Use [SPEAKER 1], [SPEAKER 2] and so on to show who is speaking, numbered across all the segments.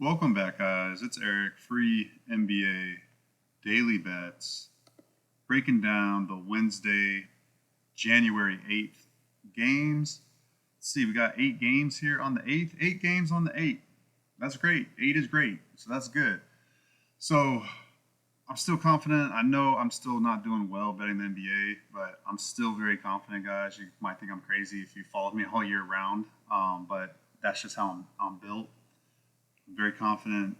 [SPEAKER 1] Welcome back, guys. It's Eric, free NBA daily bets, breaking down the Wednesday, January 8th games. Let's see, we got 8 games here on the 8th, 8 games on the 8th. That's great. 8 is great, so that's good. So I'm still confident. I know I'm still not doing well betting the NBA, but I'm still very confident, guys. You might think I'm crazy if you followed me all year round, but that's just how I'm built. I'm very confident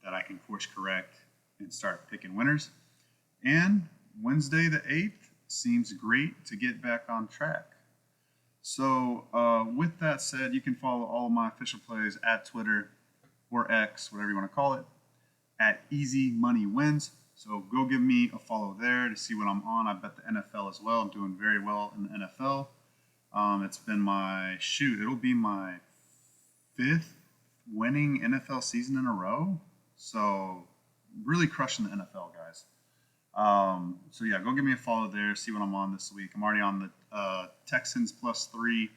[SPEAKER 1] that I can course correct and start picking winners. And Wednesday the 8th seems great to get back on track. So, with that said, you can follow all of my official plays at Twitter or X, whatever you want to call it, at Easy Money Wins. So, go give me a follow there to see what I'm on. I bet the NFL as well. I'm doing very well in the NFL. It's been it'll be my fifth winning NFL season in a row. So really crushing the NFL, guys. So yeah, go give me a follow there. See what I'm on this week. I'm already on the Texans +3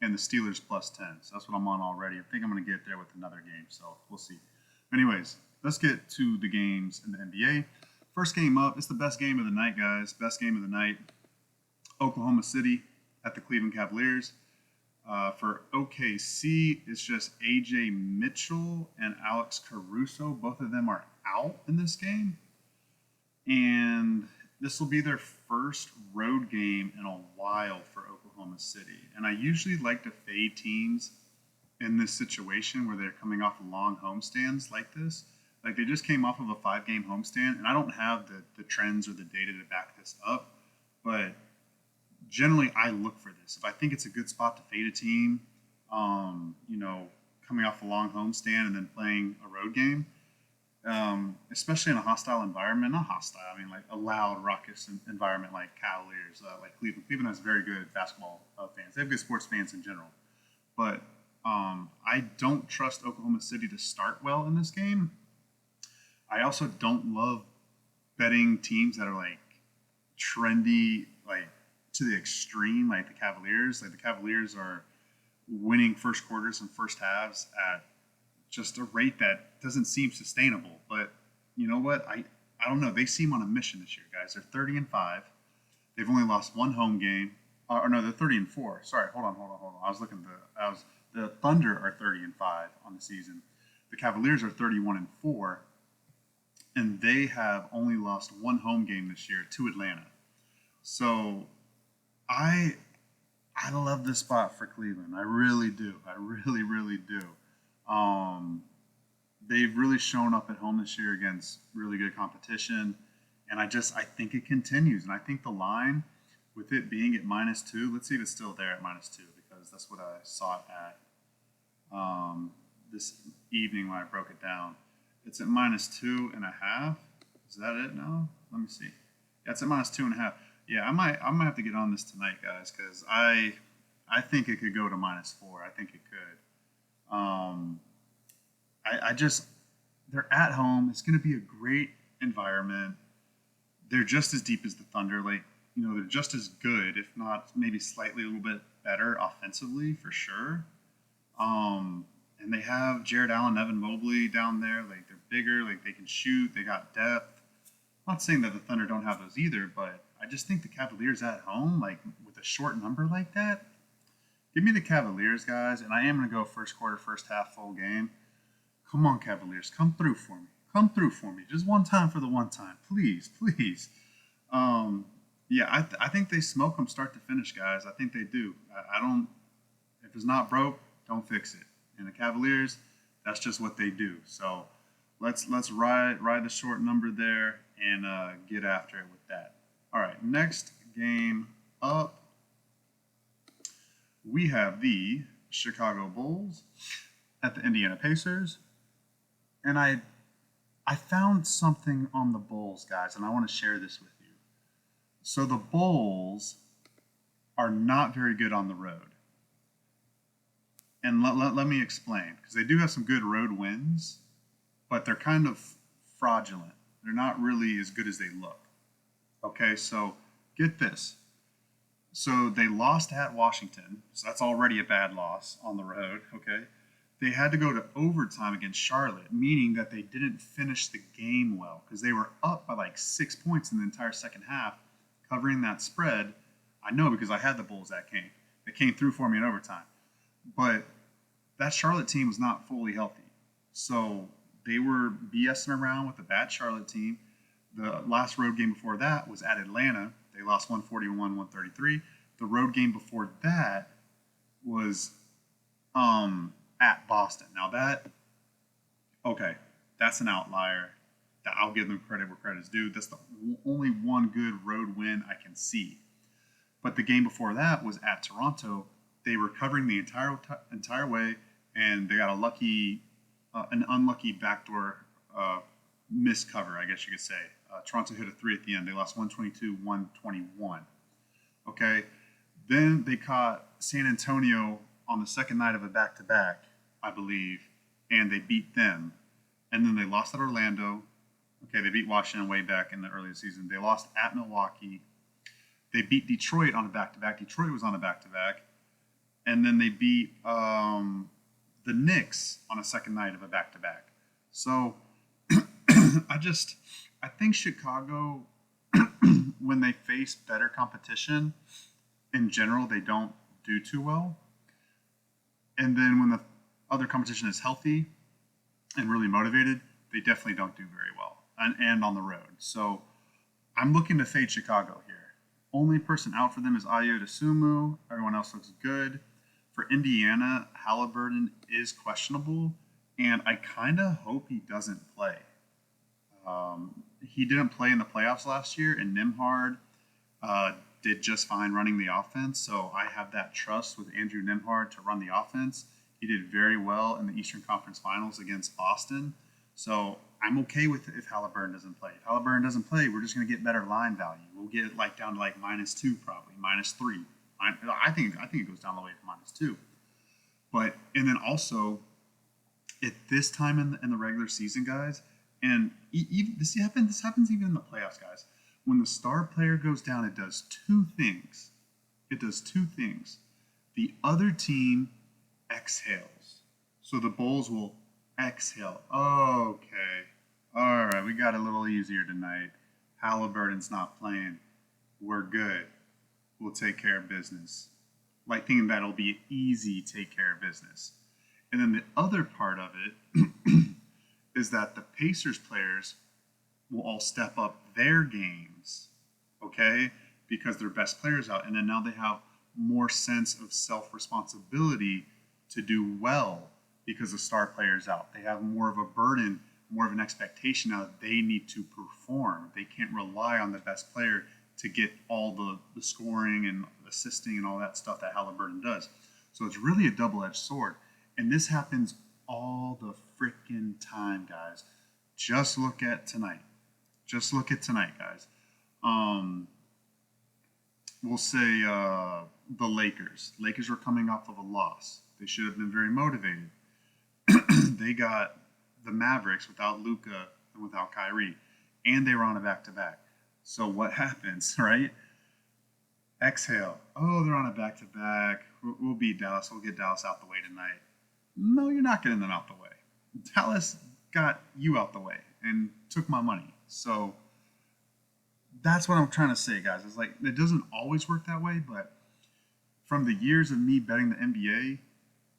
[SPEAKER 1] and the Steelers +10. So that's what I'm on already. I think I'm going to get there with another game. So we'll see. Anyways, let's get to the games in the NBA. First game up. It's the best game of the night, guys. Best game of the night. Oklahoma City at the Cleveland Cavaliers. For OKC, it's just AJ Mitchell and Alex Caruso. Both of them are out in this game. And this will be their first road game in a while for Oklahoma City. And I usually like to fade teams in this situation where they're coming off long homestands like this. Like they just came off of a 5-game homestand, and I don't have the trends or the data to back this up, but generally I look for this. If I think it's a good spot to fade a team, coming off a long homestand and then playing a road game, especially in a hostile environment, not hostile, I mean like a loud, raucous environment like Cavaliers, like Cleveland. Cleveland has very good basketball fans. They have good sports fans in general. But I don't trust Oklahoma City to start well in this game. I also don't love betting teams that are like trendy, like to the extreme, like the Cavaliers. Like the Cavaliers are winning first quarters and first halves at just a rate that doesn't seem sustainable. But you know what? I don't know. They seem on a mission this year, guys. They're 30-5. They've only lost one home game. Or no, they're 30-4. Sorry, hold on. The Thunder are 30-5 on the season. The Cavaliers are 31-4, and they have only lost one home game this year to Atlanta. So I love this spot for Cleveland. I really do. I really, really do. They've really shown up at home this year against really good competition, and I think it continues. And I think the line, with it being at -2, let's see if it's still there at -2, because that's what I saw it at this evening when I broke it down. It's at -2.5. Is that it now? Let me see. Yeah, it's at -2.5. Yeah, I might have to get on this tonight, guys, because I think it could go to -4. I think it could. They're at home. It's going to be a great environment. They're just as deep as the Thunder. They're just as good, if not maybe slightly a little bit better offensively for sure. And they have Jared Allen, Evan Mobley down there. Like they're bigger. Like they can shoot. They got depth. I'm not saying that the Thunder don't have those either, but I just think the Cavaliers at home, like with a short number like that, give me the Cavaliers, guys. And I am going to go first quarter, first half, full game. Come on, Cavaliers. Come through for me. Come through for me. Just one time for the one time. Please, please. Yeah, I think they smoke them start to finish, guys. I think they do. I don't, if it's not broke, don't fix it. And the Cavaliers, that's just what they do. So let's ride the short number there and get after it with that. All right, next game up, we have the Chicago Bulls at the Indiana Pacers. And I found something on the Bulls, guys, and I want to share this with you. So the Bulls are not very good on the road. And let me explain, because they do have some good road wins, but they're kind of fraudulent. They're not really as good as they look. Okay, so get this. So they lost at Washington, so that's already a bad loss on the road, okay? they had to go to overtime against Charlotte, meaning that they didn't finish the game well because they were up by like 6 points in the entire second half, covering that spread. I know because I had the Bulls that came. They came through for me in overtime. But that Charlotte team was not fully healthy. So they were BSing around with a bad Charlotte team. The last road game before that was at Atlanta. They lost 141-133. The road game before that was at Boston. Now that's an outlier. I'll give them credit where credit is due. That's the only one good road win I can see. But the game before that was at Toronto. They were covering the entire way, and they got an unlucky backdoor miscover, I guess you could say. Toronto hit a three at the end. They lost 122-121. Okay, then they caught San Antonio on the second night of a back-to-back, I believe, and they beat them. And then they lost at Orlando. Okay, they beat Washington way back in the early season. They lost at Milwaukee. They beat Detroit on a back-to-back. Detroit was on a back-to-back. And then they beat the Knicks on a second night of a back-to-back. So I think Chicago, when they face better competition, in general, they don't do too well. And then when the other competition is healthy and really motivated, they definitely don't do very well, and on the road. So I'm looking to fade Chicago here. Only person out for them is Ayo Dosunmu. Everyone else looks good. For Indiana, Halliburton is questionable, and I kind of hope he doesn't play. He didn't play in the playoffs last year, and Nembhard did just fine running the offense. So I have that trust with Andrew Nembhard to run the offense. He did very well in the Eastern Conference Finals against Boston. So I'm okay with if Halliburton doesn't play. If Halliburton doesn't play, we're just going to get better line value. We'll get it down to -2 probably, -3. I think it goes down the way to -2. And then also at this time in the regular season, guys, and this happens even in the playoffs, guys. When the star player goes down, it does two things. The other team exhales. So the Bulls will exhale. Okay. All right, we got a little easier tonight. Halliburton's not playing. We're good. We'll take care of business. Thinking that'll be easy take care of business. And then the other part of it is that the Pacers players will all step up their games, okay, because their best players out. And then now they have more sense of self-responsibility to do well because the star player's out. They have more of a burden, more of an expectation now that they need to perform. They can't rely on the best player to get all the scoring and assisting and all that stuff that Halliburton does. So it's really a double-edged sword. And this happens all the freaking time, guys. Just look at tonight. Guys. We'll say the Lakers. Lakers were coming off of a loss. They should have been very motivated. They got the Mavericks without Luka and without Kyrie, and they were on a back-to-back. So what happens, right? Exhale. Oh, they're on a back-to-back. We'll beat Dallas. We'll get Dallas out the way tonight. No, you're not getting them out the way. Dallas got you out the way and took my money. So that's what I'm trying to say, guys. It's it doesn't always work that way, but from the years of me betting the NBA,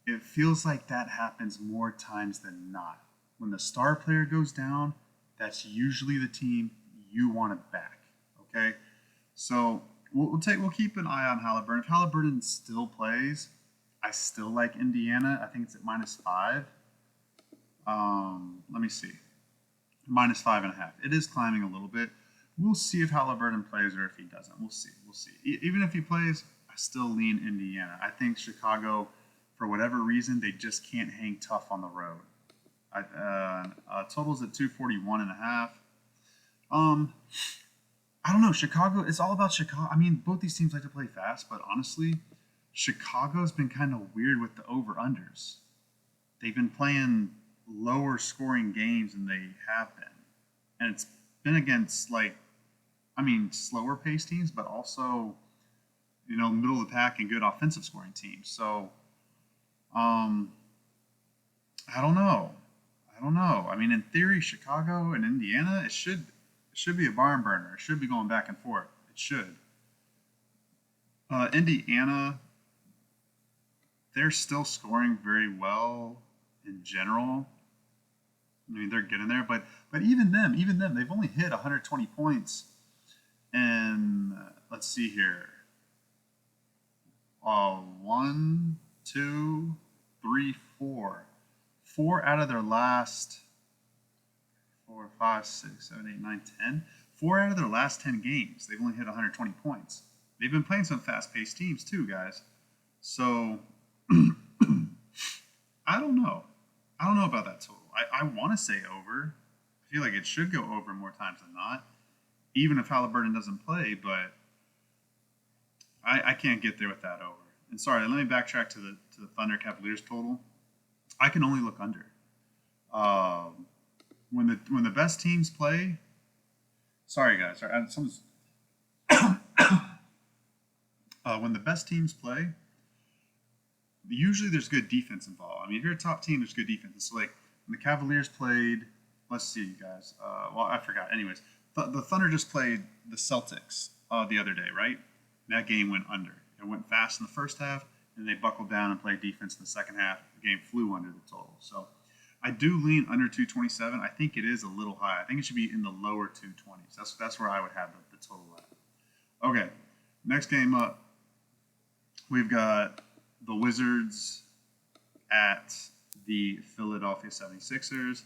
[SPEAKER 1] it feels like that happens more times than not. When the star player goes down, that's usually the team you want to back. Okay, so we'll keep an eye on Halliburton. If Halliburton still plays, I still like Indiana. I think it's at -5. Let me see, -5.5. It is climbing a little bit. We'll see if Halliburton plays or if he doesn't. We'll see. Even if he plays, I still lean Indiana. I think Chicago, for whatever reason, they just can't hang tough on the road. Totals at 241.5. I don't know. Chicago, it's all about Chicago. I mean, both these teams like to play fast, but honestly, Chicago's been kind of weird with the over-unders. They've been playing lower scoring games than they have been. And it's been against slower paced teams, but also, middle of the pack and good offensive scoring teams. So, I don't know. I don't know. I mean, in theory, Chicago and Indiana, it should be a barn burner. It should be going back and forth. It should. Indiana, they're still scoring very well in general. I mean, they're getting there, but even them, they've only hit 120 points. And let's see here. One, two, three, four. Four out of their last 4, 5, 6, 7, 8, 9, 10. 4 out of their last 10 games, they've only hit 120 points. They've been playing some fast-paced teams too, guys. So I don't know. I don't know about that total. I want to say over. I feel like it should go over more times than not, even if Halliburton doesn't play. But I can't get there with that over. And sorry, let me backtrack to the Thunder Cavaliers total. I can only look under. When the best teams play. Sorry, guys. Sorry, when the best teams play, usually there's good defense involved. I mean, if you're a top team, there's good defense. So like when the Cavaliers played, let's see, guys. Well, I forgot. Anyways, the Thunder just played the Celtics the other day, right? And that game went under. It went fast in the first half, and they buckled down and played defense in the second half. The game flew under the total. So I do lean under 227. I think it is a little high. I think it should be in the lower 220s. That's where I would have the total at. Okay, next game up, we've got the Wizards at the Philadelphia 76ers.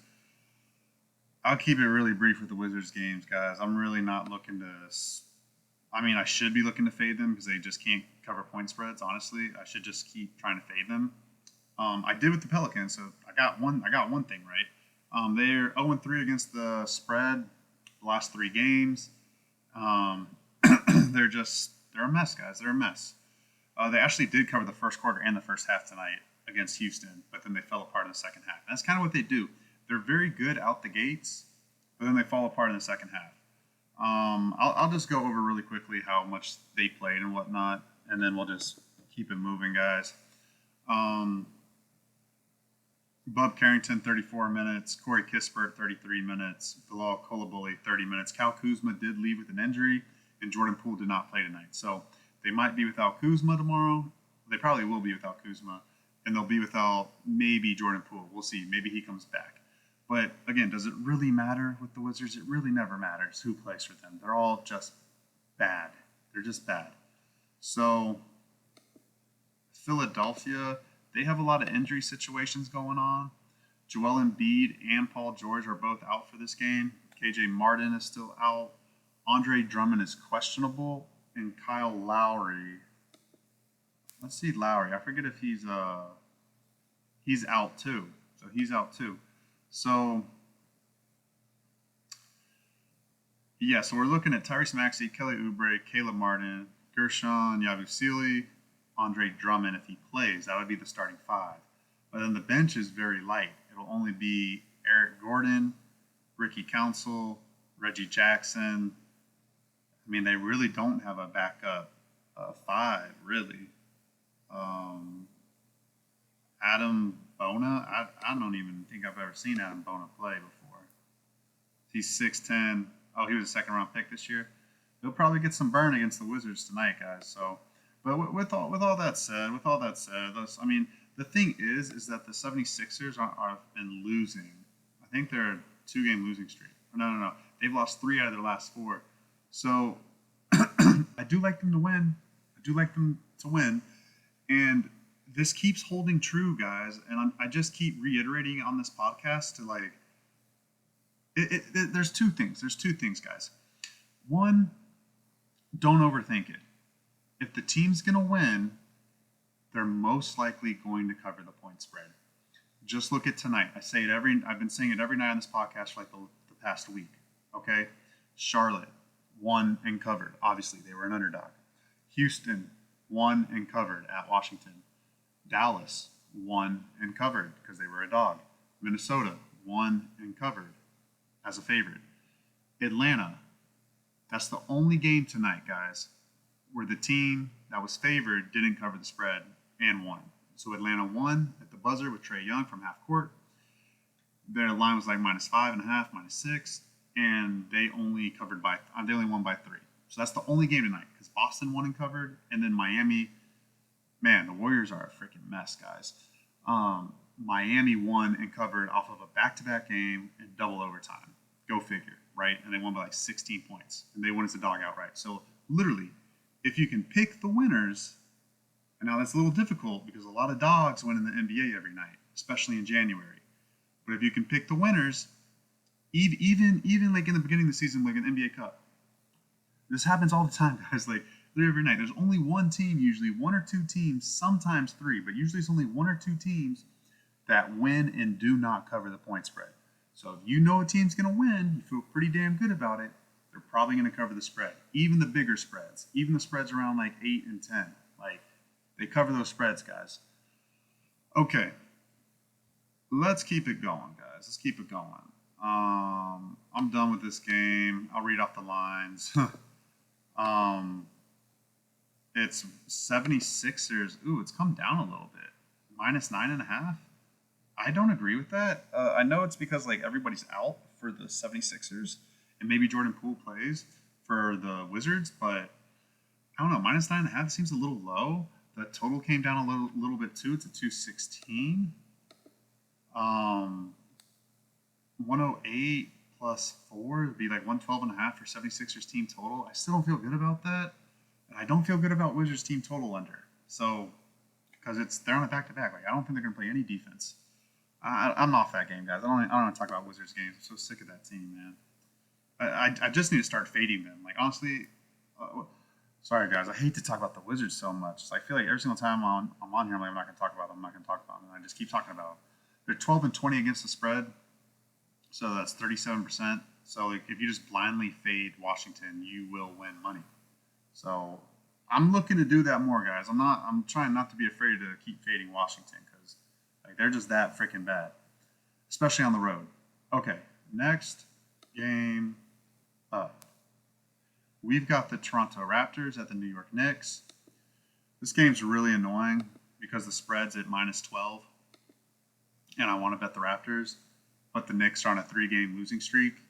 [SPEAKER 1] I'll keep it really brief with the Wizards games, guys. I'm really not looking to. I mean, I should be looking to fade them because they just can't cover point spreads. Honestly, I should just keep trying to fade them. I did with the Pelicans, so I got one thing right. They're 0-3 against the spread the last 3 games. They're a mess, guys. They're a mess. They actually did cover the first quarter and the first half tonight against Houston, but then they fell apart in the second half. And that's kind of what they do. They're very good out the gates, but then they fall apart in the second half. I'll just go over really quickly how much they played and whatnot, and then we'll just keep it moving, guys. Bub Carrington, 34 minutes. Corey Kispert, 33 minutes. Bilal Coulibaly, 30 minutes. Kyle Kuzma did leave with an injury, and Jordan Poole did not play tonight. So they might be without Kuzma tomorrow. They probably will be without Kuzma, and they'll be without maybe Jordan Poole. We'll see. Maybe he comes back. But again, does it really matter with the Wizards? It really never matters who plays for them. They're all just bad. They're just bad. So Philadelphia, they have a lot of injury situations going on. Joel Embiid and Paul George are both out for this game. KJ Martin is still out. Andre Drummond is questionable. And Kyle Lowry. Let's see Lowry. I forget if he's out too. So he's out too. So yeah, so we're looking at Tyrese Maxey, Kelly Oubre, Caleb Martin, Gershon Yabusele, Andre Drummond if he plays. That would be the starting 5. But then the bench is very light. It'll only be Eric Gordon, Ricky Council, Reggie Jackson. I mean, they really don't have a backup 5, really. Adam Bona, I don't even think I've ever seen Adam Bona play before. He's 6'10". Oh, he was a second-round pick this year. He'll probably get some burn against the Wizards tonight, guys. So, but with all that said, I mean, the thing is that the 76ers have been losing. I think they're a 2-game losing streak. No. They've lost 3 out of their last 4. So I do like them to win. And this keeps holding true, guys. And I just keep reiterating on this podcast to like, there's 2 things. There's 2 things, guys. One, don't overthink it. If the team's going to win, they're most likely going to cover the point spread. Just look at tonight. I've been saying it every night on this podcast for like the past week. Okay. Charlotte won and covered. Obviously, they were an underdog. Houston won and covered at Washington. Dallas won and covered because they were a dog. Minnesota won and covered as a favorite. Atlanta, that's the only game tonight, guys, where the team that was favored didn't cover the spread and won. So Atlanta won at the buzzer with Trae Young from half court. their line was like -5.5, -6, and they only covered by they only won by 3. So that's the only game tonight because Boston won and covered, and then Miami. Man, the Warriors are a freaking mess, guys. Miami won and covered off of a back-to-back game and double overtime. Go figure, right? And they won by like 16 points, and they won as a dog outright. So literally, if you can pick the winners, and now that's a little difficult because a lot of dogs win in the NBA every night, especially in January. But if you can pick the winners, even like in the beginning of the season, like an NBA Cup, this happens all the time, guys. Like every night, there's only one team, usually 1 or 2 teams, sometimes 3, but usually it's only 1 or 2 teams that win and do not cover the point spread. So if you know a team's going to win, you feel pretty damn good about it, they're probably going to cover the spread. Even the bigger spreads, even the spreads around like 8 and 10, like they cover those spreads, guys. Okay, let's keep it going, guys. Let's keep it going. I'm done with this game. I'll read off the lines. It's 76ers. Ooh, it's come down a little bit. -9.5. I don't agree with that. I know it's because like everybody's out for the 76ers, and maybe Jordan Poole plays for the Wizards, but I don't know. -9.5 seems a little low. The total came down a little bit too. It's a 216. 108 plus 4 would be like 112.5 for 76ers team total. I still don't feel good about that. And I don't feel good about Wizards team total under. So, because they're on a back-to-back. Like, I don't think they're going to play any defense. I'm off that game, guys. I don't want to talk about Wizards games. I'm so sick of that team, man. I just need to start fading them. Like, honestly, sorry, guys. I hate to talk about the Wizards so much. So I feel like every single time I'm on here, I'm like, I'm not going to talk about them. I'm not going to talk about them. And I just keep talking about them. They're 12 and 20 against the spread. So that's 37%. So like, if you just blindly fade Washington, you will win money. So I'm looking to do that more, guys. I'm trying not to be afraid to keep fading Washington because like they're just that freaking bad, especially on the road. Okay, next game up. We've got the Toronto Raptors at the New York Knicks. This game's really annoying because the spread's at -12, and I want to bet the Raptors, but the Knicks are on a 3-game losing streak,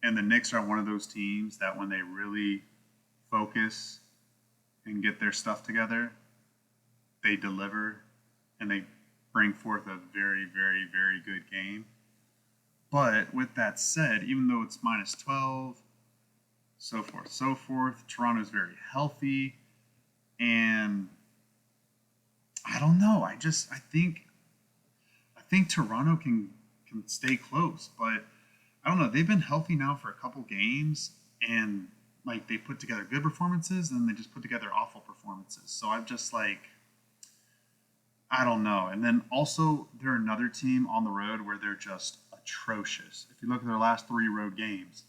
[SPEAKER 1] and the Knicks are one of those teams that when they really focus and get their stuff together, they deliver and they bring forth a very, very, very good game. But with that said, even though it's -12, so forth, Toronto's very healthy, and I don't know. I think Toronto can stay close, but I don't know. They've been healthy now for a couple games, and like they put together good performances, and then they just put together awful performances. So I'm just like, I don't know. And then also they're another team on the road where they're just atrocious. If you look at their last 3 road games,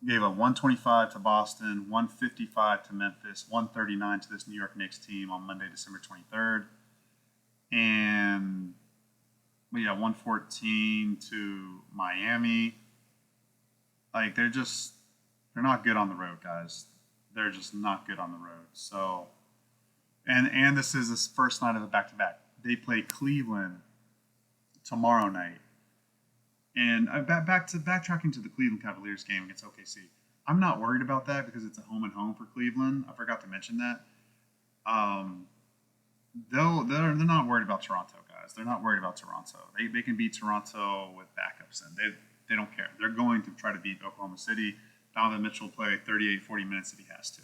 [SPEAKER 1] gave a 125 to Boston, 155 to Memphis, 139 to this New York Knicks team on Monday, December 23rd, and 114 to Miami. Like they're not good on the road, guys. They're just not good on the road. So, and this is the first night of the back-to-back. They play Cleveland tomorrow night. And backtracking to the Cleveland Cavaliers game against OKC. I'm not worried about that because it's a home and home for Cleveland. I forgot to mention that. They're not worried about Toronto, guys. They're not worried about Toronto. They can beat Toronto with backups, and they don't care. They're going to try to beat Oklahoma City. Donovan Mitchell will play 38, 40 minutes if he has to.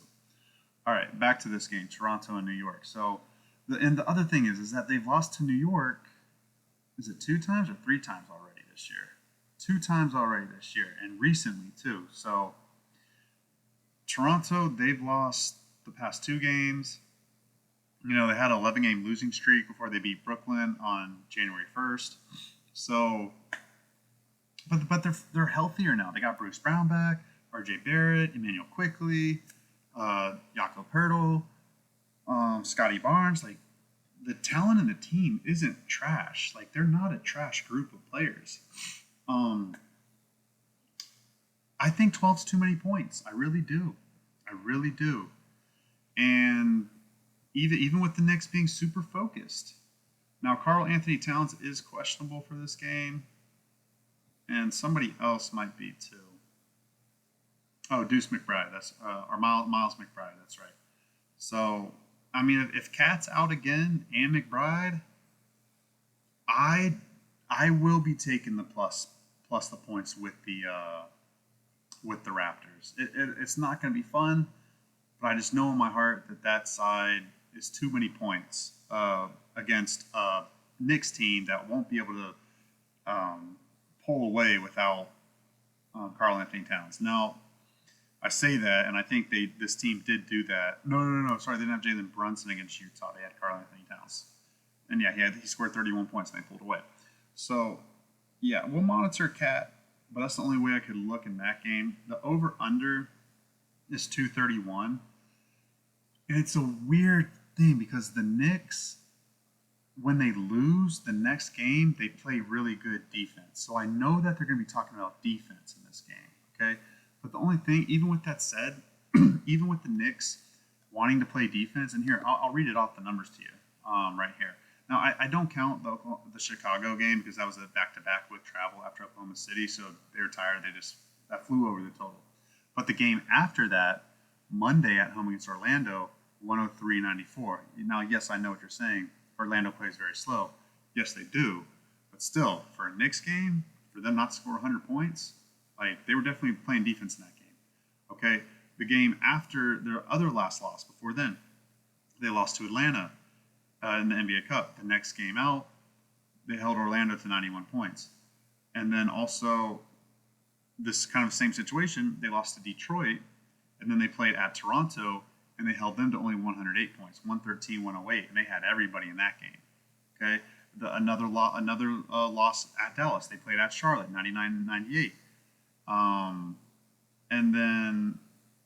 [SPEAKER 1] All right, back to this game, Toronto and New York. So, the other thing is that they've lost to New York, is it 2 times or 3 times already this year? 2 times already this year, and recently too. So, Toronto, they've lost the past 2 games. You know, they had an 11-game losing streak before they beat Brooklyn on January 1st. So, but they're healthier now. They got Bruce Brown back, R.J. Barrett, Emmanuel Quickley, Jakob Poeltl, Scotty Barnes. Like, the talent in the team isn't trash. Like, they're not a trash group of players. I think 12's too many points. I really do. And even with the Knicks being super focused. Now, Karl Anthony Towns is questionable for this game. and somebody else might be too. Oh, Deuce McBride. That's or Miles McBride. That's right. So, I mean, if Cat's out again and McBride, I I will be taking the plus the points with the Raptors. It's not going to be fun, but I just know in my heart that that side is too many points against a Knicks team that won't be able to pull away without Karl Anthony Towns. Now, I say that, and I think this team did do that. No. Sorry, they didn't have Jalen Brunson against Utah. They had Karl Anthony Towns, and yeah, he scored 31 points and they pulled away. So yeah, we'll monitor Cat, but that's the only way I could look in that game. The over under is 231, and it's a weird thing because the Knicks, when they lose the next game, they play really good defense. So I know that they're going to be talking about defense in this game. Okay. But the only thing, even with that said, even with the Knicks wanting to play defense, and here, I'll read it off the numbers to you right here. Now, I don't count the Chicago game because that was a back-to-back with travel after Oklahoma City, so they were tired. That flew over the total. But the game after that, Monday at home against Orlando, 103-94. Now, yes, I know what you're saying. Orlando plays very slow. Yes, they do. But still, for a Knicks game, for them not to score 100 points, like, they were definitely playing defense in that game. Okay, the game after their other last loss before then, they lost to Atlanta in the NBA Cup. The next game out, they held Orlando to 91 points. And then also, this kind of same situation, they lost to Detroit, and then they played at Toronto, and they held them to only 108 points, 113-108, and they had everybody in that game. Okay, another loss at Dallas. They played at Charlotte, 99-98. And then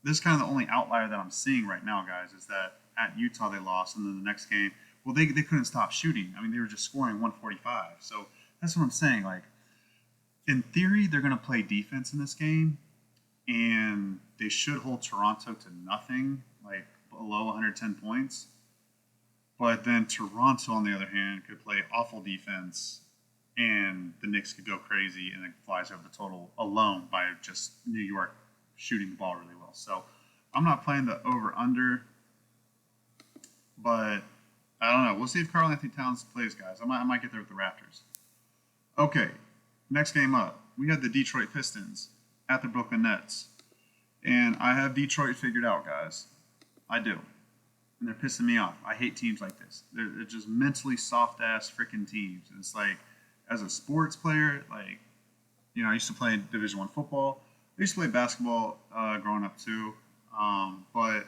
[SPEAKER 1] this is kind of the only outlier that I'm seeing right now, guys, is that at Utah they lost, and then the next game, well, they couldn't stop shooting. I mean, they were just scoring 145. So that's what I'm saying. Like, in theory, they're going to play defense in this game, and they should hold Toronto to nothing, like below 110 points. But then Toronto, on the other hand, could play awful defense, and the Knicks could go crazy, and it flies over the total alone by just New York shooting the ball really well. So I'm not playing the over-under, but I don't know. We'll see if Karl Anthony Towns plays, guys. I might get there with the Raptors. Okay, next game up. We have the Detroit Pistons at the Brooklyn Nets. And I have Detroit figured out, guys. I do. And they're pissing me off. I hate teams like this. They're just mentally soft-ass freaking teams. And it's like, as a sports player, like, you know, I used to play Division I football. I used to play basketball growing up too. But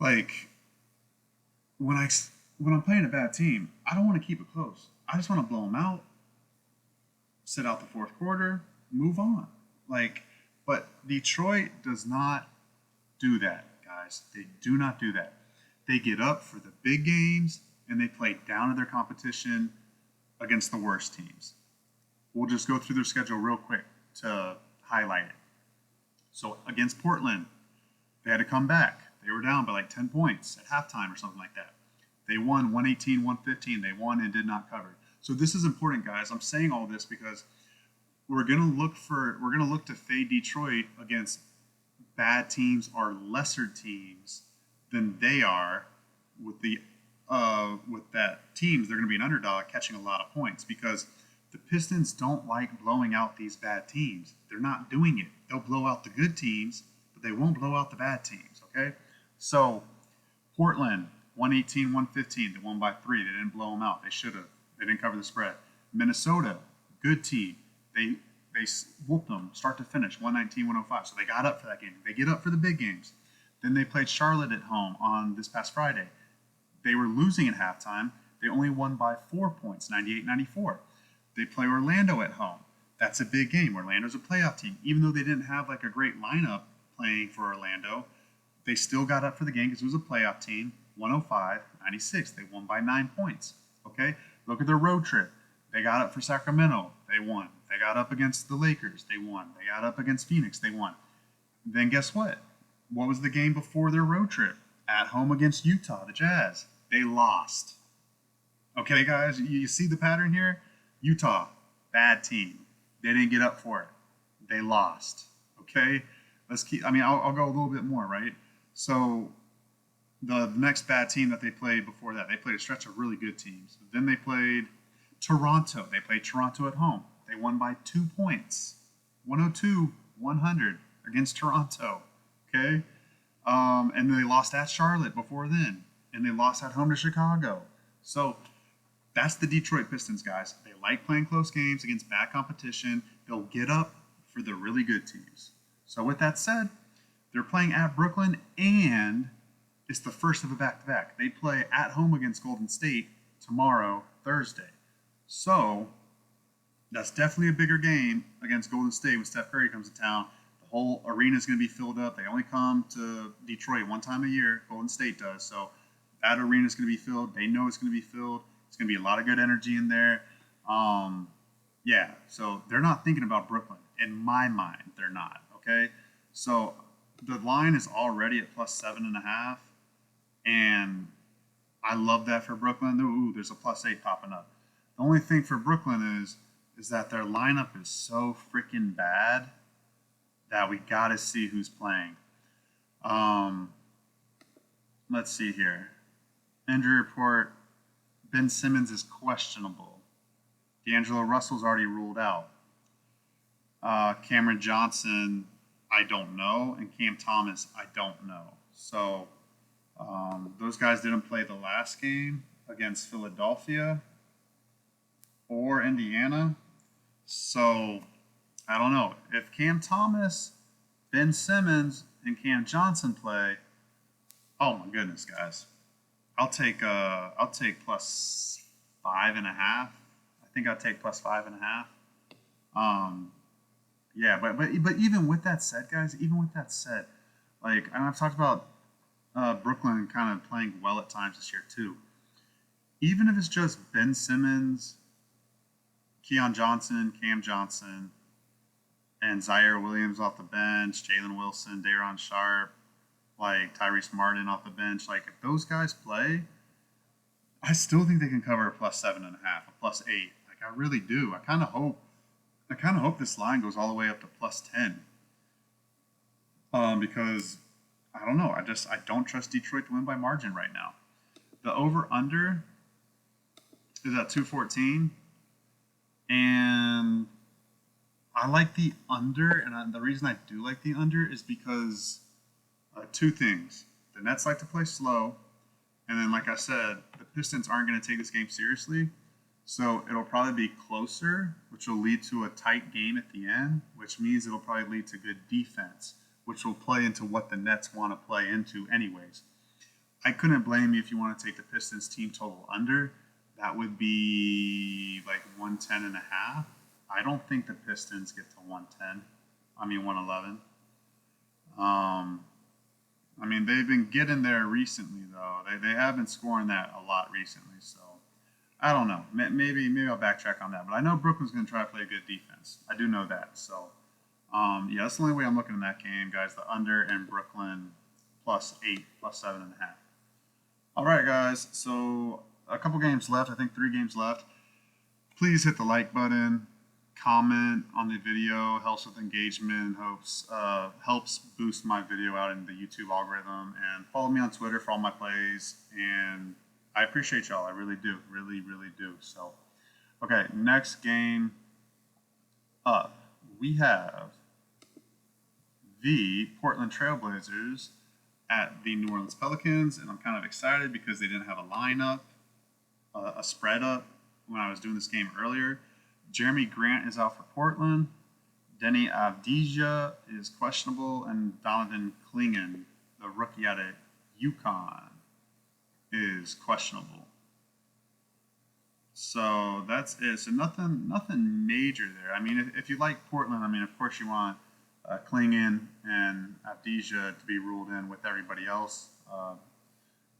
[SPEAKER 1] like, when I'm playing a bad team, I don't want to keep it close. I just want to blow them out, sit out the fourth quarter, move on. Like, but Detroit does not do that, guys. They do not do that. They get up for the big games and they play down to their competition against the worst teams. We'll just go through their schedule real quick to highlight it. So against Portland, they had to come back. They were down by like 10 points at halftime or something like that. They won 118-115. They won and did not cover. So this is important, guys. I'm saying all this because we're gonna look to fade Detroit against bad teams or lesser teams than they are with that teams. They're gonna be an underdog catching a lot of points because the Pistons don't like blowing out these bad teams. They're not doing it. They'll blow out the good teams, but they won't blow out the bad teams, okay? So Portland, 118-115. They won by 3. They didn't blow them out. They should have. They didn't cover the spread. Minnesota, good team. They whooped them start to finish, 119-105. So they got up for that game. They get up for the big games. Then they played Charlotte at home on this past Friday. They were losing at halftime. They only won by 4 points, 98-94. They play Orlando at home. That's a big game. Orlando's a playoff team. Even though they didn't have like a great lineup playing for Orlando, they still got up for the game because it was a playoff team. 105-96. They won by 9 points. Okay? Look at their road trip. They got up for Sacramento. They won. They got up against the Lakers. They won. They got up against Phoenix. They won. Then guess what? What was the game before their road trip? At home against Utah, the Jazz. They lost. Okay, guys? You see the pattern here? Utah, bad team. They didn't get up for it. They lost. Okay, let's keep. I mean, I'll go a little bit more, right? So the next bad team that they played before that, they played a stretch of really good teams. Then they played Toronto. They played Toronto at home. They won by 2 points, 102-100 against Toronto. Okay, and they lost at Charlotte before then, and they lost at home to Chicago. So that's the Detroit Pistons, guys. They like playing close games against bad competition. They'll get up for the really good teams. So with that said, they're playing at Brooklyn, and it's the first of a back-to-back. They play at home against Golden State tomorrow, Thursday. So that's definitely a bigger game against Golden State when Steph Curry comes to town. The whole arena is going to be filled up. They only come to Detroit one time a year. Golden State does. So that arena is going to be filled. They know it's going to be filled. It's going to be a lot of good energy in there. Yeah, so they're not thinking about Brooklyn. In my mind, they're not. Okay, so the line is already at plus 7.5, and I love that for Brooklyn. Ooh, there's a plus 8 popping up. The only thing for Brooklyn is that their lineup is so freaking bad that we got to see who's playing. Let's see here. Injury report. Ben Simmons is questionable. D'Angelo Russell's already ruled out. Cameron Johnson, I don't know. And Cam Thomas, I don't know. So those guys didn't play the last game against Philadelphia or Indiana. So I don't know. If Cam Thomas, Ben Simmons, and Cam Johnson play, oh my goodness, guys. I'll take plus 5.5. I think I'll take plus 5.5. Yeah, but even with that said, guys, like, and I've talked about Brooklyn kind of playing well at times this year too. Even if it's just Ben Simmons, Keon Johnson, Cam Johnson, and Zaire Williams off the bench, Jalen Wilson, Day'Ron Sharpe, like Tyrese Martin off the bench, like if those guys play, I still think they can cover a plus 7.5, a plus 8. Like I really do. I kind of hope this line goes all the way up to plus 10. Because I don't know. I don't trust Detroit to win by margin right now. The over under is at 214, and I like the under, and the reason I do like the under is because two things. The Nets like to play slow, and then, like I said, the Pistons aren't going to take this game seriously, so it'll probably be closer, which will lead to a tight game at the end, which means it'll probably lead to good defense, which will play into what the Nets want to play into anyways. I couldn't blame you if you want to take the Pistons team total under. That would be like 110.5. I don't think the Pistons get to 110. I mean 111. I mean, they've been getting there recently, though. They have been scoring that a lot recently, so I don't know. Maybe I'll backtrack on that. But I know Brooklyn's going to try to play a good defense. I do know that. So, yeah, that's the only way I'm looking at that game, guys. The under and Brooklyn plus 8, plus 7.5. All right, guys. So a couple games left. I think 3 games left. Please hit the like button. Comment on the video, helps with engagement, helps boost my video out in the YouTube algorithm, and follow me on Twitter for all my plays. And I appreciate y'all. I really do, really do. So, okay, next game up, we have the Portland Trailblazers at the New Orleans Pelicans, and I'm kind of excited because they didn't have a lineup, a spread up when I was doing this game earlier. Jeremy Grant is out for Portland. Denny Avdija is questionable, and Donovan Clingan, the rookie out of UConn, is questionable. So that's it. So nothing major there. I mean, if you like Portland, I mean, of course you want Clingan and Avdija to be ruled in with everybody else.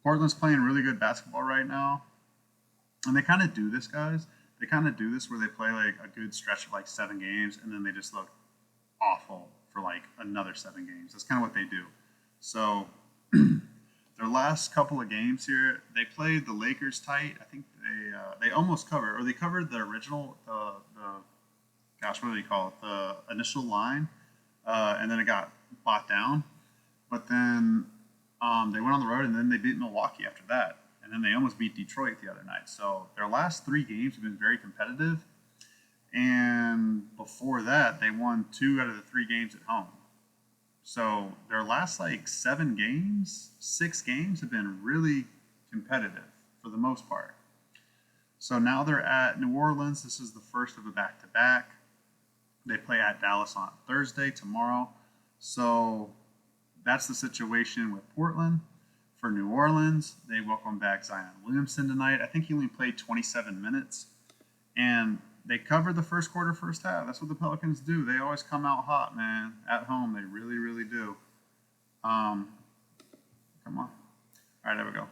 [SPEAKER 1] Portland's playing really good basketball right now, and they kind of do this, guys. They kind of do this where they play like a good stretch of like 7 games, and then they just look awful for like another 7 games. That's kind of what they do. So their last couple of games here, they played the Lakers tight. I think they almost covered, or they covered the original the gosh, what do you call it? The initial line, and then it got bought down. But then they went on the road, and then they beat Milwaukee after that, and then they almost beat Detroit the other night. So their last 3 games have been very competitive. And before that, they won 2 out of the 3 games at home. So their last like 7 games, 6 games have been really competitive for the most part. So now they're at New Orleans. This is the first of a back-to-back. They play at Dallas on Thursday tomorrow. So that's the situation with Portland. For New Orleans, they welcome back Zion Williamson tonight. I think he only played 27 minutes. And they covered the first quarter, first half. That's what the Pelicans do. They always come out hot, man. At home, they really, really do. Come on. All right, there we go.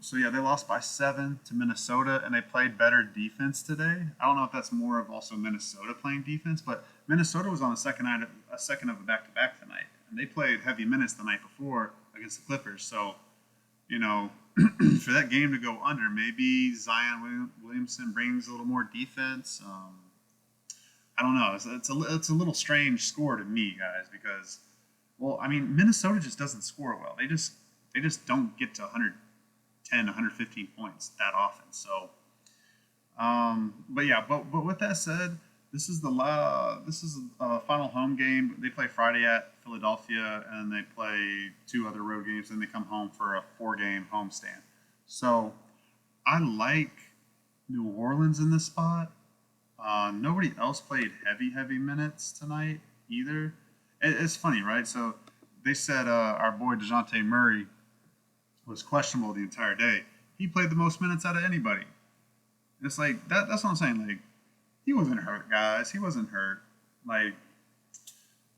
[SPEAKER 1] So yeah, they lost by 7 to Minnesota, and they played better defense today. I don't know if that's more of also Minnesota playing defense, but Minnesota was on a second of a back-to-back tonight, and they played heavy minutes the night before against the Clippers. So, you know, for that game to go under, maybe Zion Williamson brings a little more defense. I don't know. It's a little strange score to me, guys, because, well, I mean, Minnesota just doesn't score well. They just don't get to 110, 115 points that often. So, but with that said, this is a final home game. They play Friday at Philadelphia, and they play 2 other road games. Then they come home for a 4-game homestand. So, I like New Orleans in this spot. Nobody else played heavy minutes tonight either. It's funny, right? So they said our boy DeJounte Murray was questionable the entire day. He played the most minutes out of anybody. It's like that's what I'm saying. Like, he wasn't hurt, guys. He wasn't hurt. Like,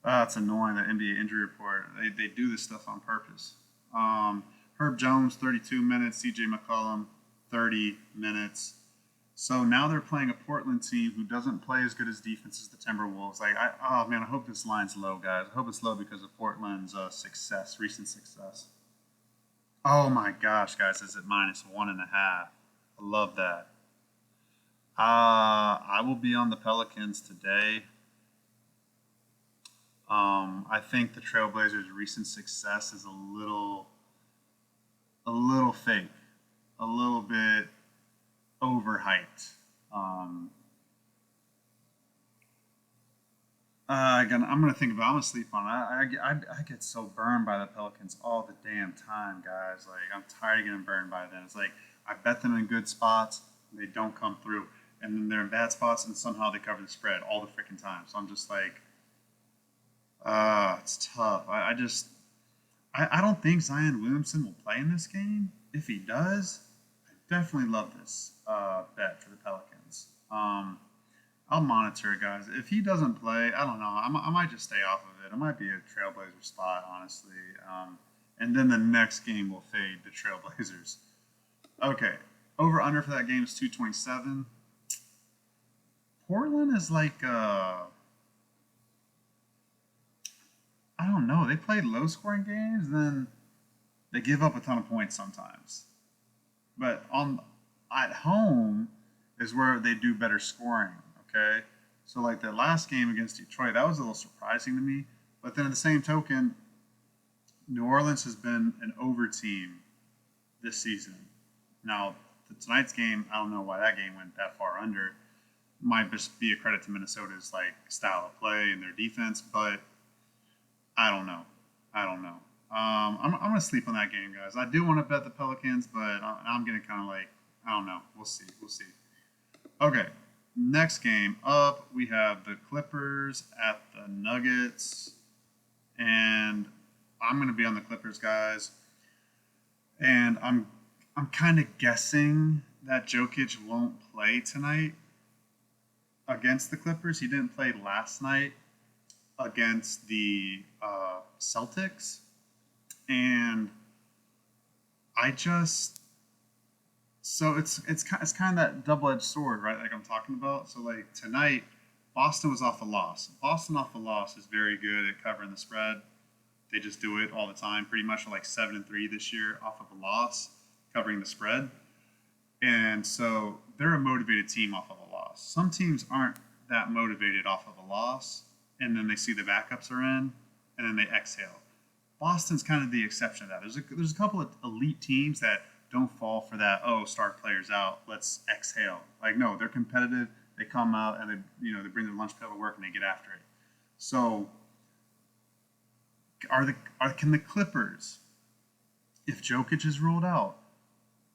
[SPEAKER 1] it's annoying, that NBA injury report. They do this stuff on purpose. Herb Jones, 32 minutes. CJ McCollum, 30 minutes. So now they're playing a Portland team who doesn't play as good as defense as the Timberwolves. Like, I hope this line's low, guys. I hope it's low because of Portland's recent success. Oh my gosh, guys, it's at -1.5. I love that. I will be on the Pelicans today. I think the Trailblazers' recent success is a little fake, a little bit overhyped. Again, I'm gonna think about. I'm gonna sleep on it. I get so burned by the Pelicans all the damn time, guys. Like, I'm tired of getting burned by them. It's like I bet them in good spots, and they don't come through, and then they're in bad spots, and somehow they cover the spread all the freaking time. So I'm just like, it's tough. I don't think Zion Williamson will play in this game. If he does, I definitely love this bet for the Pelicans. I'll monitor it, guys. If he doesn't play, I don't know. I might just stay off of it. It might be a Trailblazer spot, honestly. And then the next game will fade the Trailblazers. Okay. Over under for that game is 227. Portland is like, I don't know. They play low scoring games, then they give up a ton of points sometimes. But at home is where they do better scoring. Okay, so like the last game against Detroit, that was a little surprising to me. But then at the same token, New Orleans has been an over team this season. Now, tonight's game, I don't know why that game went that far under. Might just be a credit to Minnesota's like style of play and their defense, but I don't know. I'm gonna sleep on that game, guys. I do want to bet the Pelicans, but I'm gonna kind of like, I don't know. We'll see. Okay. Next game up, we have the Clippers at the Nuggets, and I'm going to be on the Clippers, guys. And I'm kind of guessing that Jokic won't play tonight against the Clippers. He didn't play last night against the Celtics, and so it's kind of that double-edged sword, right? Like I'm talking about. So like tonight, Boston was off a loss. Boston off a loss is very good at covering the spread. They just do it all the time, pretty much like 7-3 this year off of a loss, covering the spread. And so they're a motivated team off of a loss. Some teams aren't that motivated off of a loss, and then they see the backups are in, and then they exhale. Boston's kind of the exception to that. There's a couple of elite teams that don't fall for that. Oh, star players out, let's exhale. Like no, they're competitive. They come out and they bring their lunch pail to work and they get after it. So can the Clippers, if Jokic is ruled out,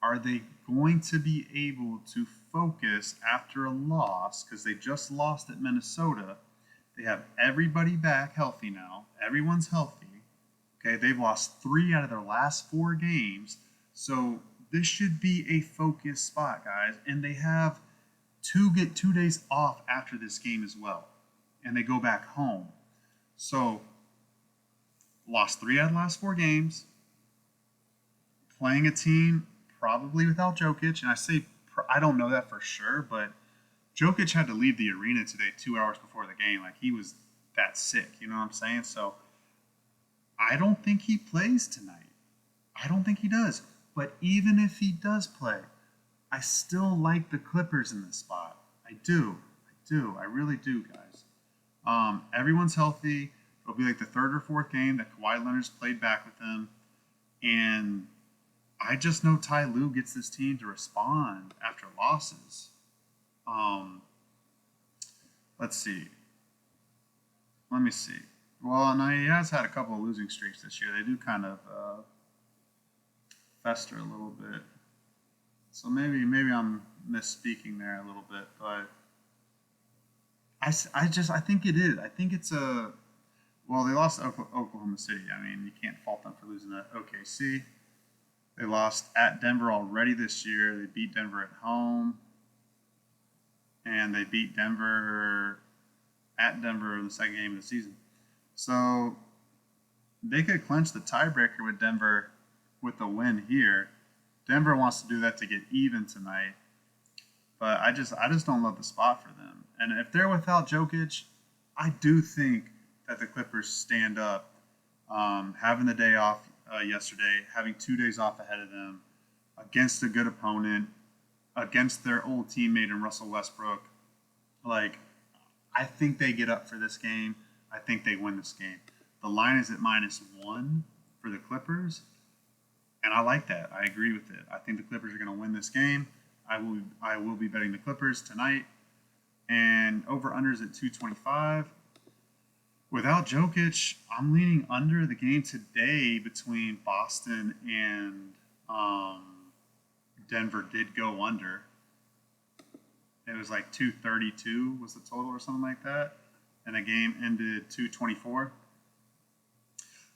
[SPEAKER 1] are they going to be able to focus after a loss, because they just lost at Minnesota? They have everybody back healthy now. Everyone's healthy. Okay, they've lost 3 out of their last 4 games. So this should be a focus spot, guys. And they have 2 days off after this game as well. And they go back home. So lost 3 out of the last 4 games. Playing a team probably without Jokic. And I don't know that for sure, but Jokic had to leave the arena today 2 hours before the game. Like he was that sick. You know what I'm saying? So I don't think he plays tonight. I don't think he does. But even if he does play, I still like the Clippers in this spot. I do. I really do, guys. Everyone's healthy. It'll be like the 3rd or 4th game that Kawhi Leonard's played back with them. And I just know Ty Lue gets this team to respond after losses. Let's see. Let me see. Well, no, he has had a couple of losing streaks this year. They do kind of fester a little bit. So maybe I'm misspeaking there a little bit, but I think it is. I think it's well, they lost to Oklahoma City. I mean, you can't fault them for losing to OKC. They lost at Denver already this year. They beat Denver at home. And they beat Denver at Denver in the second game of the season. So they could clinch the tiebreaker with Denver with a win here. Denver wants to do that to get even tonight. But I just don't love the spot for them. And if they're without Jokic, I do think that the Clippers stand up. Having the day off yesterday, having 2 days off ahead of them, against a good opponent, against their old teammate in Russell Westbrook. Like, I think they get up for this game. I think they win this game. The line is at -1 for the Clippers, and I like that. I agree with it. I think the Clippers are going to win this game. I will be betting the Clippers tonight, and over-unders at 225. Without Jokic, I'm leaning under the game today between Boston and Denver did go under. It was like 232 was the total or something like that. And the game ended 224.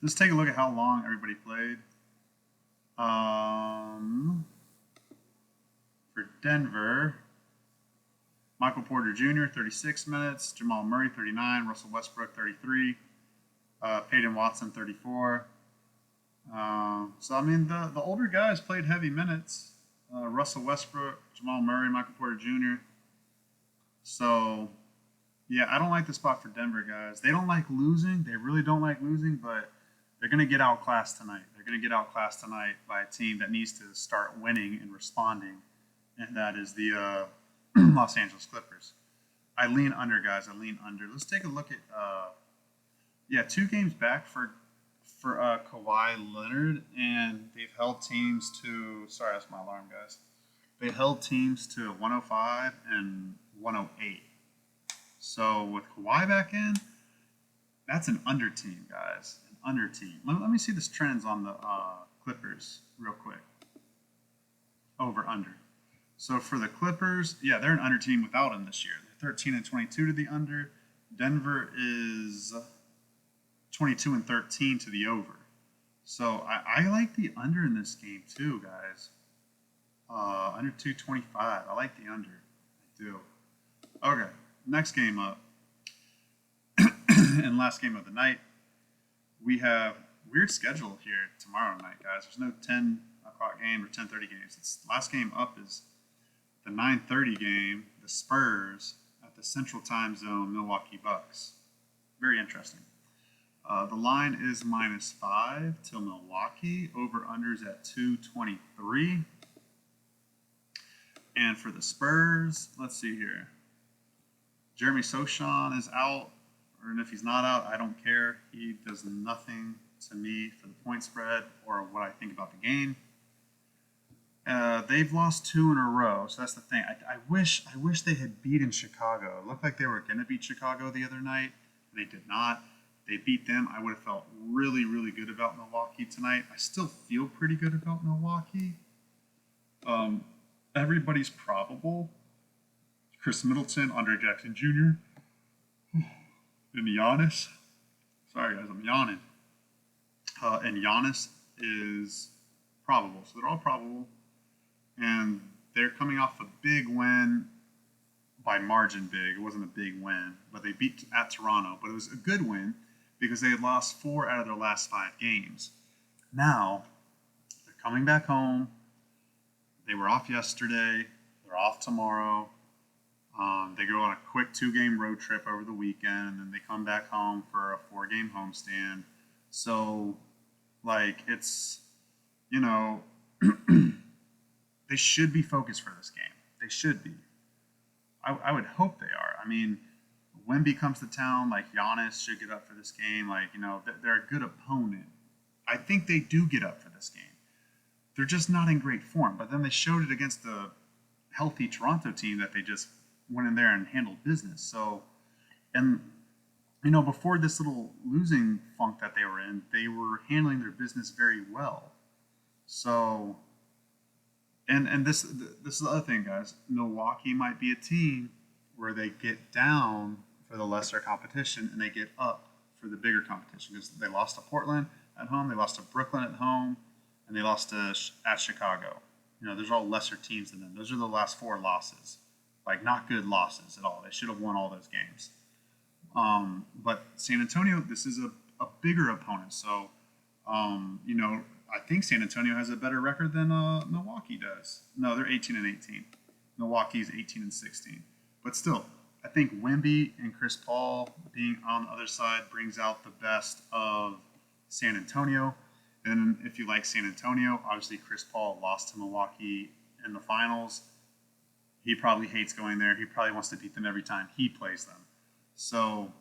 [SPEAKER 1] Let's take a look at how long everybody played. For Denver, Michael Porter Jr., 36 minutes. Jamal Murray, 39. Russell Westbrook, 33. Peyton Watson, 34. So, I mean, the older guys played heavy minutes. Russell Westbrook, Jamal Murray, Michael Porter Jr. So, yeah, I don't like the spot for Denver, guys. They don't like losing. They really don't like losing, but they're going to get outclassed tonight. They're going to get outclassed tonight by a team that needs to start winning and responding, and that is the Los Angeles Clippers. I lean under, guys. I lean under. Let's take a look at 2 games back for Kawhi Leonard, and they've held teams to, sorry, that's my alarm, guys. They held teams to 105 and 108. So with Kawhi back in, that's an under team, guys. An under team. Let me see the trends on the Clippers real quick. Over, under. So for the Clippers, yeah, they're an under team without him this year. They're 13 and 22 to the under. Denver is 22 and 13 to the over. So I like the under in this game too, guys. Under 225. I like the under. I do. Okay, next game up. And last game of the night. We have weird schedule here tomorrow night, guys. There's no 10 o'clock game or 10:30 games. It's last game up is the 9:30 game, the Spurs at the Central Time Zone Milwaukee Bucks. Very interesting. The line is -5 till Milwaukee. Over-unders at 223. And for the Spurs, let's see here. Jeremy Sochan is out, or if he's not out, I don't care. He does nothing to me for the point spread or what I think about the game. They've lost 2 in a row, so that's the thing. I wish they had beaten Chicago. It looked like they were going to beat Chicago the other night. They did not. They beat them. I would have felt really, really good about Milwaukee tonight. I still feel pretty good about Milwaukee. Everybody's probable. Chris Middleton, Andre Jackson Jr., and Giannis. Sorry, guys, I'm yawning. And Giannis is probable. So they're all probable. And they're coming off a big win, by margin big. It wasn't a big win, but they beat at Toronto. But it was a good win because they had lost 4 out of their last 5 games. Now, they're coming back home. They were off yesterday. They're off tomorrow. They go on a quick 2-game road trip over the weekend, and then they come back home for a 4-game homestand. So, like, it's, you know, they should be focused for this game. They should be. I would hope they are. I mean, Wemby comes to town, like, Giannis should get up for this game. Like, you know, they're a good opponent. I think they do get up for this game. They're just not in great form. But then they showed it against the healthy Toronto team that they just went in there and handled business. So, and, you know, before this little losing funk that they were in, they were handling their business very well. So, and this is the other thing, guys. Milwaukee might be a team where they get down for the lesser competition and they get up for the bigger competition, because they lost to Portland at home, they lost to Brooklyn at home, and they lost at Chicago. You know, those are all lesser teams than them. Those are the last 4 losses. Like, not good losses at all. They should have won all those games. But San Antonio, this is a bigger opponent. So, you know, I think San Antonio has a better record than Milwaukee does. No, they're 18-18. Milwaukee's 18-16. But still, I think Wemby and Chris Paul being on the other side brings out the best of San Antonio. And if you like San Antonio, obviously Chris Paul lost to Milwaukee in the finals. He probably hates going there. He probably wants to beat them every time he plays them. So,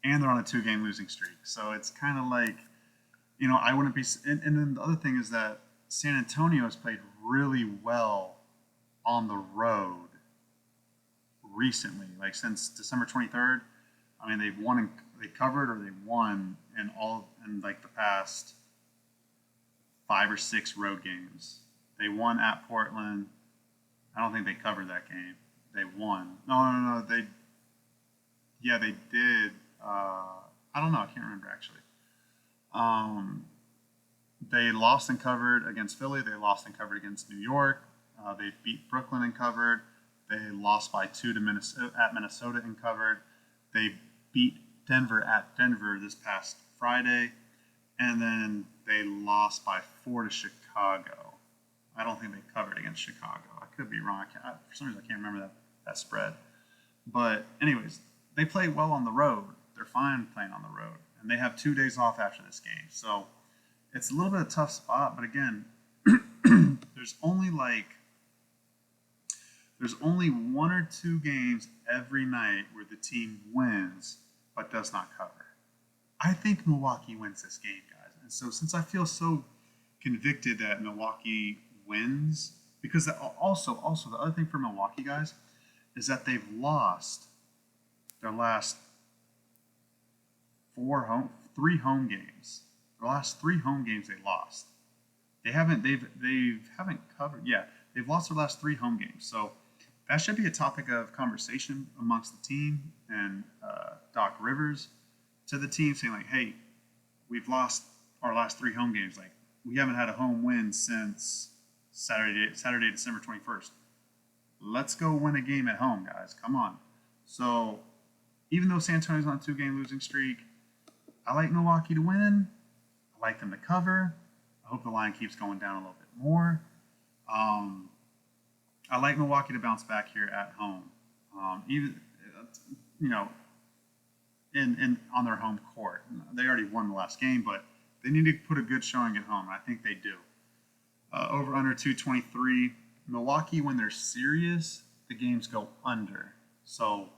[SPEAKER 1] and they're on a 2-game losing streak. So it's kind of like, you know, I wouldn't be. And then the other thing is that San Antonio has played really well on the road recently, like since December 23rd. I mean, they've won, they covered, or they won in like the past 5 or 6 road games. They won at Portland. I don't think they covered that game. They won. No. They did. I don't know. I can't remember actually. They lost and covered against Philly. They lost and covered against New York. They beat Brooklyn and covered. They lost by 2 to Minnesota and covered. They beat Denver at Denver this past Friday. And then they lost by 4 to Chicago. I don't think they covered against Chicago. I could be wrong. For some reason, I can't remember that spread. But anyways, they play well on the road. They're fine playing on the road. And they have 2 days off after this game. So it's a little bit of a tough spot. But again, there's only 1 or 2 games every night where the team wins but does not cover. I think Milwaukee wins this game, guys. And so since I feel so convicted that Milwaukee wins, because also the other thing for Milwaukee, guys, is that they've lost their last 3 home games. The last 3 home games they lost. They haven't covered. Yeah, they've lost their last 3 home games. So that should be a topic of conversation amongst the team and Doc Rivers to the team, saying like, "Hey, we've lost our last 3 home games. Like, we haven't had a home win since Saturday, December 21st. Let's go win a game at home, guys. Come on." So even though San Antonio's on a 2-game losing streak, I like Milwaukee to win. I like them to cover. I hope the line keeps going down a little bit more. I like Milwaukee to bounce back here at home, even in on their home court. They already won the last game, but they need to put a good showing at home. I think they do. Over under 223. Milwaukee, when they're serious, the games go under. So,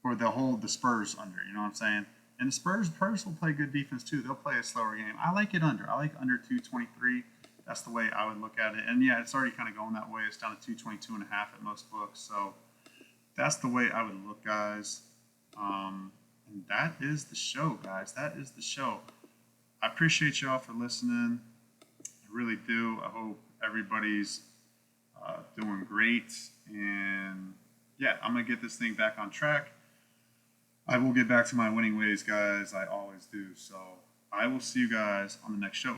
[SPEAKER 1] or they'll hold the Spurs under. You know what I'm saying? And the Spurs will play good defense too. They'll play a slower game. I like it under. I like under 223. That's the way I would look at it. And yeah, it's already kind of going that way. It's down to 222.5 at most books. So that's the way I would look, guys. And that is the show, guys. That is the show. I appreciate y'all for listening. I really do. I hope everybody's doing great. And yeah, I'm going to get this thing back on track. I will get back to my winning ways, guys. I always do. So I will see you guys on the next show.